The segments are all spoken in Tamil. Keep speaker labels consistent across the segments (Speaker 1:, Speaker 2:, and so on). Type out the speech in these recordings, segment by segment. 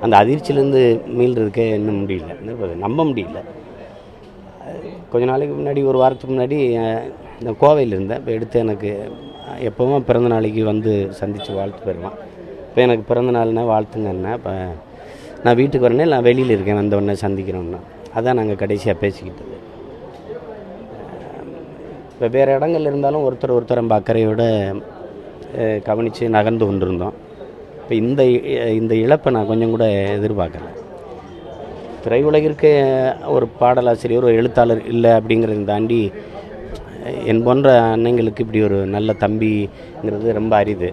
Speaker 1: அந்த அதிர்ச்சியிலேருந்து மீள்றதுக்கே இன்னும் முடியல, நம்ப முடியல. கொஞ்ச நாளைக்கு முன்னாடி, ஒரு வாரத்துக்கு முன்னாடி இந்த கோவையில் இருந்தேன். இப்போ எடுத்து எனக்கு எப்போவும் பிறந்த நாளைக்கு வந்து சந்தித்து வாழ்த்து பெறுவான். இப்போ எனக்கு பிறந்த நாள்னா வாழ்த்துங்கன்னா, இப்போ நான் வீட்டுக்கு வரேனே, நான் வெளியில் இருக்கேன், வந்தவுடனே சந்திக்கிறோன்னா, அதான் நாங்கள் கடைசியாக பேசிக்கிட்டது. இப்போ வேறு இடங்கள்ல இருந்தாலும் ஒருத்தர் நம்ம அக்கறையோடு கவனித்து நகர்ந்து கொண்டிருந்தோம். இப்போ இந்த இழப்பை நான் கொஞ்சம் கூட எதிர்பார்க்கல. திரையுலகிற்கு ஒரு பாடலாசிரியர், ஒரு எழுத்தாளர் இல்லை அப்படிங்கிறத தாண்டி என் போன்ற அன்னைங்களுக்கு இப்படி ஒரு நல்ல தம்பிங்கிறது ரொம்ப அரிது.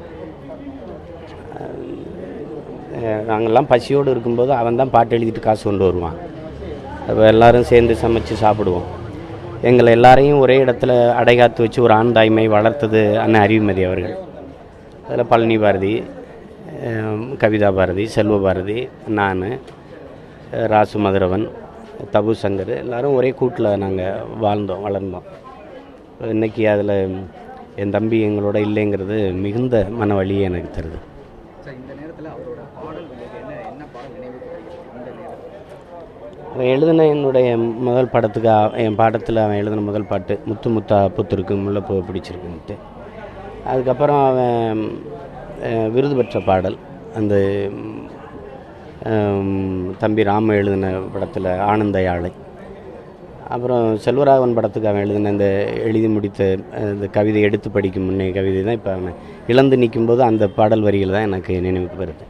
Speaker 1: நாங்கள்லாம் பசியோடு இருக்கும்போது அவன் தான் பாட்டு எழுதிட்டு காசு கொண்டு வருவான். அப்போ எல்லோரும் சேர்ந்து சமைச்சு சாப்பிடுவோம். எங்களை எல்லாரையும் ஒரே இடத்துல அடைகாத்து வச்சு ஒரு ஆண் தாய்மை வளர்த்தது அண்ணன் அறிவுமதி அவர்கள். அதில் பழனி பாரதி, கவிதா பாரதி, செல்வ பாரதி, நான், ராசு மதுரவன், தபு சங்கர், எல்லோரும் ஒரே கூட்டில் நாங்கள் வளர்ந்தோம். இன்றைக்கி அதில் என் தம்பி எங்களோட இல்லைங்கிறது மிகுந்த மன வலியை எனக்கு தருது. அவன் எழுதின என்னுடைய முதல் படத்துக்கு, என் பாடத்தில் அவன் எழுதின முதல் பாட்டு முத்து முத்தா புத்திருக்கு முல்லைப்பூ பிடிச்சிருக்குன்ட்டு. அதுக்கப்புறம் அவன் விருது பெற்ற பாடல் அந்த தம்பி ராம எழுதின படத்தில் ஆனந்த யாழை. அப்புறம் செல்வராகவன் படத்துக்கு அவன் எழுதின இந்த எழுதி முடித்த இந்த கவிதை எடுத்து படிக்கும் முன்னே கவிதை தான் இப்போ அவன் இழந்து நிற்கும்போது அந்த பாடல் வரிகள் தான் எனக்கு நினைவுக்கு வருது.